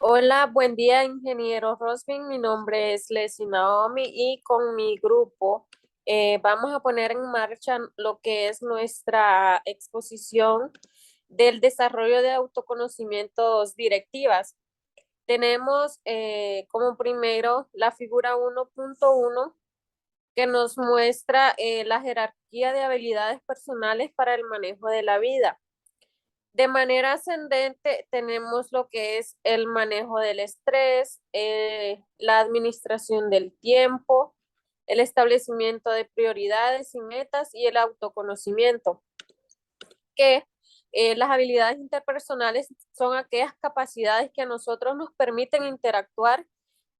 Hola, buen día, ingeniero Rosvin. Mi nombre es Leslie Naomi y con mi grupo vamos a poner en marcha lo que es nuestra exposición del desarrollo de autoconocimientos directivas. Tenemos como primero la figura 1.1 que nos muestra la jerarquía de habilidades personales para el manejo de la vida. De manera ascendente tenemos lo que es el manejo del estrés, la administración del tiempo, el establecimiento de prioridades y metas y el autoconocimiento, que las habilidades interpersonales son aquellas capacidades que a nosotros nos permiten interactuar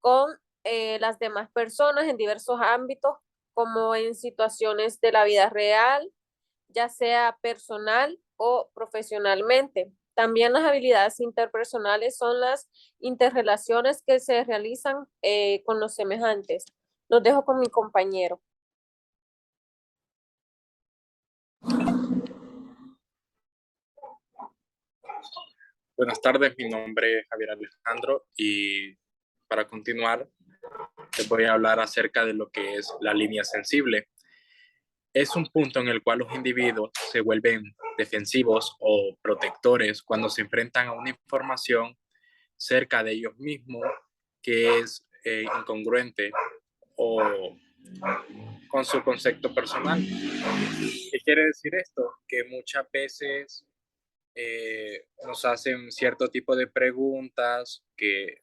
con las demás personas en diversos ámbitos, como en situaciones de la vida real, ya sea personal o profesionalmente. También las habilidades interpersonales son las interrelaciones que se realizan con los semejantes. Los dejo con mi compañero. Buenas tardes, mi nombre es Javier Alejandro y para continuar les voy a hablar acerca de lo que es la línea sensible. Es un punto en el cual los individuos se vuelven defensivos o protectores cuando se enfrentan a una información cerca de ellos mismos que es incongruente o con su concepto personal. ¿Qué quiere decir esto? Que muchas veces nos hacen cierto tipo de preguntas que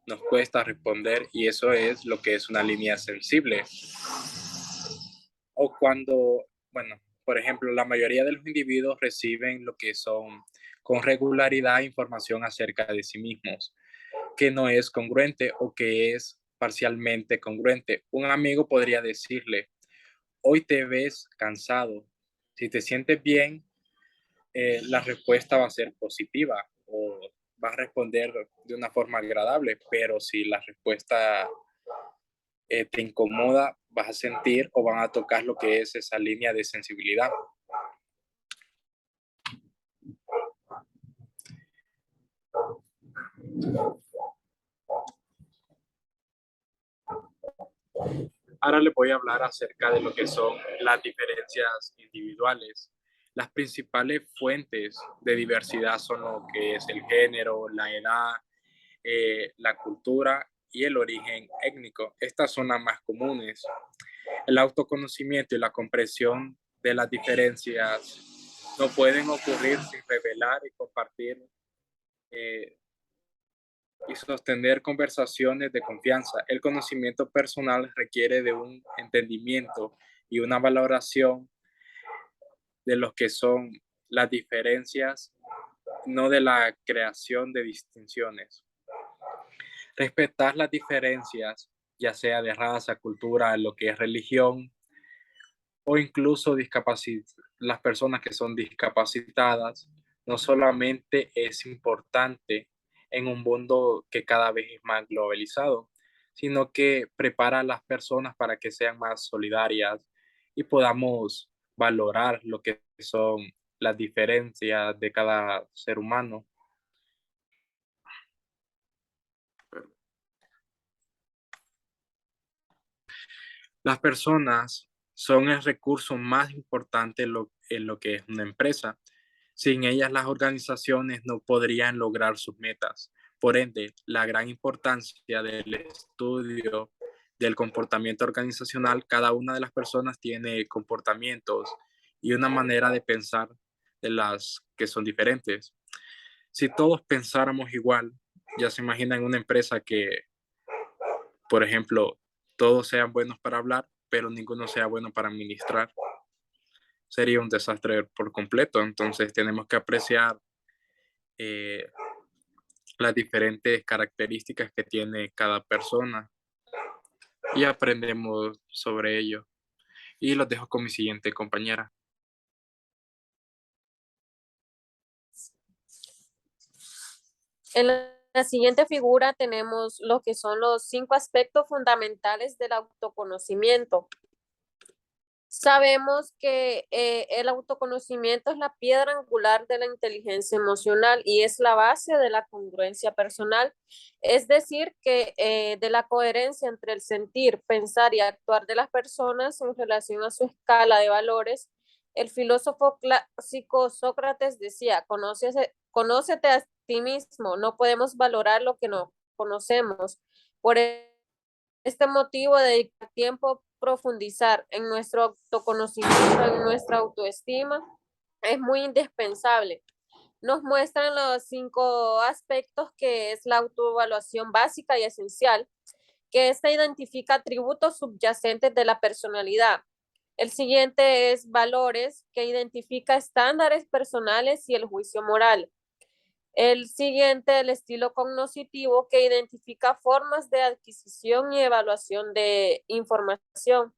nos cuesta responder y eso es lo que es una línea sensible. O cuando, bueno, por ejemplo, la mayoría de los individuos reciben lo que son con regularidad información acerca de sí mismos, que no es congruente o que es parcialmente congruente. Un amigo podría decirle, hoy te ves cansado, si te sientes bien, la respuesta va a ser positiva o va a responder de una forma agradable, pero si la respuesta te incomoda, vas a sentir o van a tocar lo que es esa línea de sensibilidad. Ahora les voy a hablar acerca de lo que son las diferencias individuales. Las principales fuentes de diversidad son lo que es el género, la edad, la cultura y el origen étnico. Estas son las más comunes. El autoconocimiento y la comprensión de las diferencias no pueden ocurrir sin revelar y compartir eh, y sostener conversaciones de confianza. El conocimiento personal requiere de un entendimiento y una valoración de lo que son las diferencias, no de la creación de distinciones. Respetar las diferencias, ya sea de raza, cultura, lo que es religión, o incluso las personas que son discapacitadas, no solamente es importante en un mundo que cada vez es más globalizado, sino que prepara a las personas para que sean más solidarias y podamos valorar lo que son las diferencias de cada ser humano. Las personas son el recurso más importante en lo que es una empresa. Sin ellas, las organizaciones no podrían lograr sus metas. Por ende, la gran importancia del estudio del comportamiento organizacional, cada una de las personas tiene comportamientos y una manera de pensar de las que son diferentes. Si todos pensáramos igual, ya se imaginan una empresa que, por ejemplo, todos sean buenos para hablar, pero ninguno sea bueno para administrar. Sería un desastre por completo. Entonces tenemos que apreciar eh, las diferentes características que tiene cada persona y aprendemos sobre ello. Y los dejo con mi siguiente compañera. En la siguiente figura tenemos lo que son los 5 aspectos fundamentales del autoconocimiento. Sabemos que el autoconocimiento es la piedra angular de la inteligencia emocional y es la base de la congruencia personal, es decir, que de la coherencia entre el sentir, pensar y actuar de las personas en relación a su escala de valores. El filósofo clásico Sócrates decía, conócete a ti mismo, no podemos valorar lo que no conocemos. Por este motivo, dedicar tiempo a profundizar en nuestro autoconocimiento, en nuestra autoestima, es muy indispensable. Nos muestran los 5 aspectos que es la autoevaluación básica y esencial, que esta identifica atributos subyacentes de la personalidad. El siguiente es valores, que identifica estándares personales y el juicio moral. El siguiente, el estilo cognoscitivo, que identifica formas de adquisición y evaluación de información.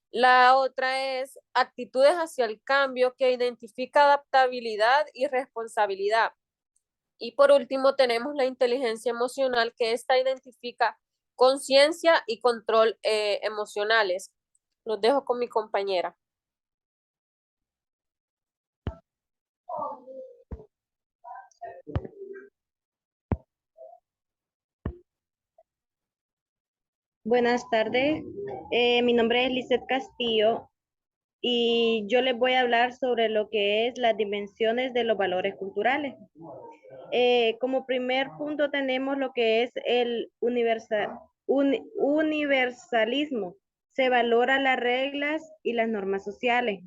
La otra es actitudes hacia el cambio, que identifica adaptabilidad y responsabilidad. Y por último tenemos la inteligencia emocional, que esta identifica conciencia y control emocionales. Los dejo con mi compañera. Buenas tardes, mi nombre es Lizeth Castillo y yo les voy a hablar sobre lo que es las dimensiones de los valores culturales. Como primer punto tenemos lo que es el universalismo. Se valora las reglas y las normas sociales.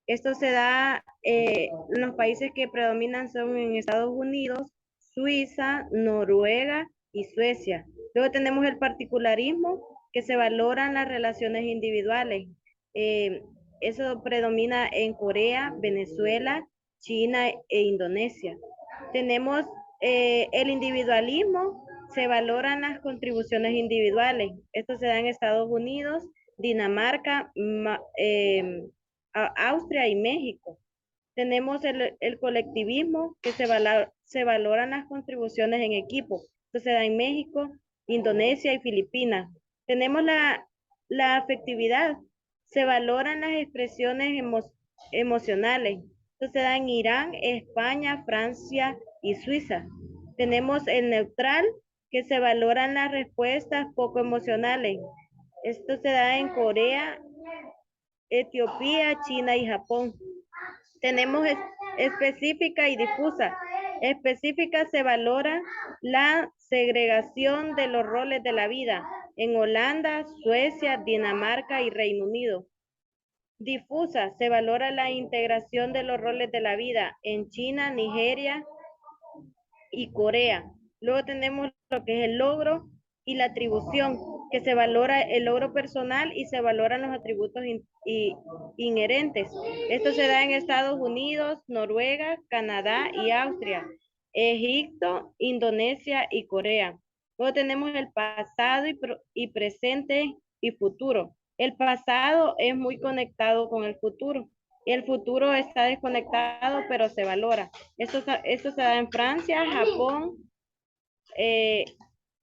Esto se da en los países que predominan son en Estados Unidos, Suiza, Noruega y Suecia. Luego tenemos el particularismo, que se valoran las relaciones individuales. Eso predomina en Corea, Venezuela, China e Indonesia. Tenemos el individualismo, se valoran las contribuciones individuales. Esto se da en Estados Unidos, Dinamarca, Austria y México. Tenemos el colectivismo, que se valoran las contribuciones en equipo. Esto se da en México, Indonesia y Filipinas. Tenemos la afectividad, se valoran las expresiones emocionales. Esto se da en Irán, España, Francia y Suiza. Tenemos el neutral, que se valoran las respuestas poco emocionales. Esto se da en Corea, Etiopía, China y Japón. Tenemos específica y difusa. Específica, se valora la segregación de los roles de la vida en Holanda, Suecia, Dinamarca y Reino Unido. Difusa, se valora la integración de los roles de la vida en China, Nigeria y Corea. Luego tenemos lo que es el logro y la atribución, que se valora el logro personal y se valoran los atributos inherentes. Esto se da en Estados Unidos, Noruega, Canadá y Austria, Egipto, Indonesia y Corea. Luego tenemos el pasado y presente y futuro. El pasado es muy conectado con el futuro. El futuro está desconectado, pero se valora. Esto se da en Francia, Japón,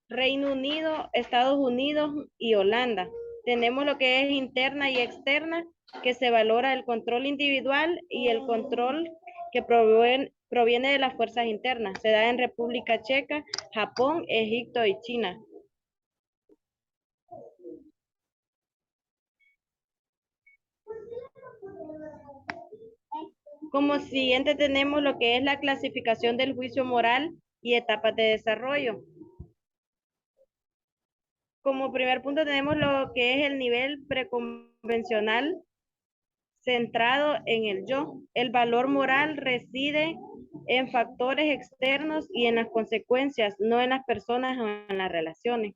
Reino Unido, Estados Unidos y Holanda. Tenemos lo que es interna y externa, que se valora el control individual y el control que proviene de las fuerzas internas. Se da en República Checa, Japón, Egipto y China. Como siguiente tenemos lo que es la clasificación del juicio moral y etapas de desarrollo. Como primer punto tenemos lo que es el nivel preconvencional centrado en el yo. El valor moral reside en factores externos y en las consecuencias, no en las personas o en las relaciones.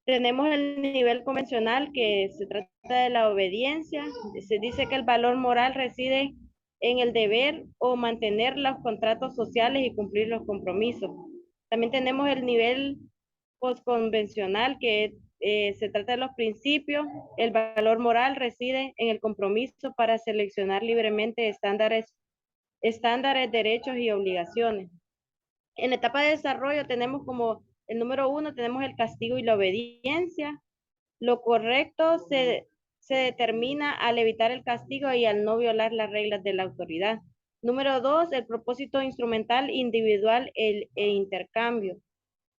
Tenemos el nivel convencional, que se trata de la obediencia. Se dice que el valor moral reside en el deber o mantener los contratos sociales y cumplir los compromisos. También tenemos el nivel postconvencional, que se trata de los principios. El valor moral reside en el compromiso para seleccionar libremente estándares, derechos y obligaciones. En la etapa de desarrollo tenemos como el número 1, tenemos el castigo y la obediencia. Lo correcto se determina al evitar el castigo y al no violar las reglas de la autoridad. Número 2, el propósito instrumental, individual e intercambio.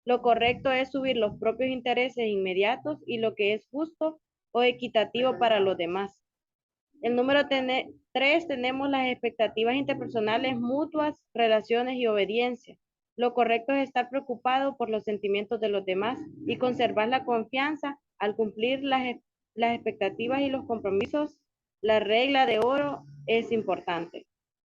Lo correcto es subir los propios intereses inmediatos y lo que es justo o equitativo para los demás. El número 3, tenemos las expectativas interpersonales mutuas, relaciones y obediencia. Lo correcto es estar preocupado por los sentimientos de los demás y conservar la confianza al cumplir las expectativas y los compromisos. La regla de oro es importante.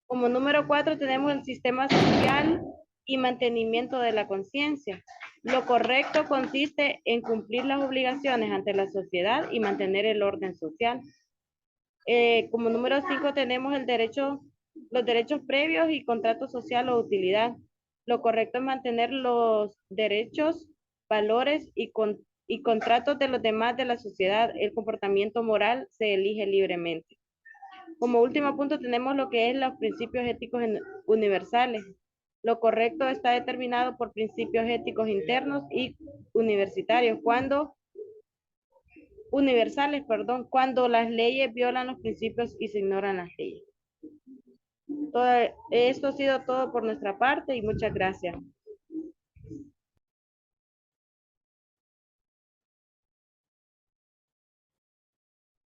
Como número 4 tenemos el sistema social y mantenimiento de la conciencia. Lo correcto consiste en cumplir las obligaciones ante la sociedad y mantener el orden social. Como número 5 tenemos los derechos previos y contrato social o utilidad. Lo correcto es mantener los derechos, valores y contratos de los demás de la sociedad. El comportamiento moral se elige libremente. Como último punto tenemos lo que es los principios éticos universales. Lo correcto está determinado por principios éticos internos y universales, cuando las leyes violan los principios y se ignoran las leyes. Esto ha sido todo por nuestra parte y muchas gracias.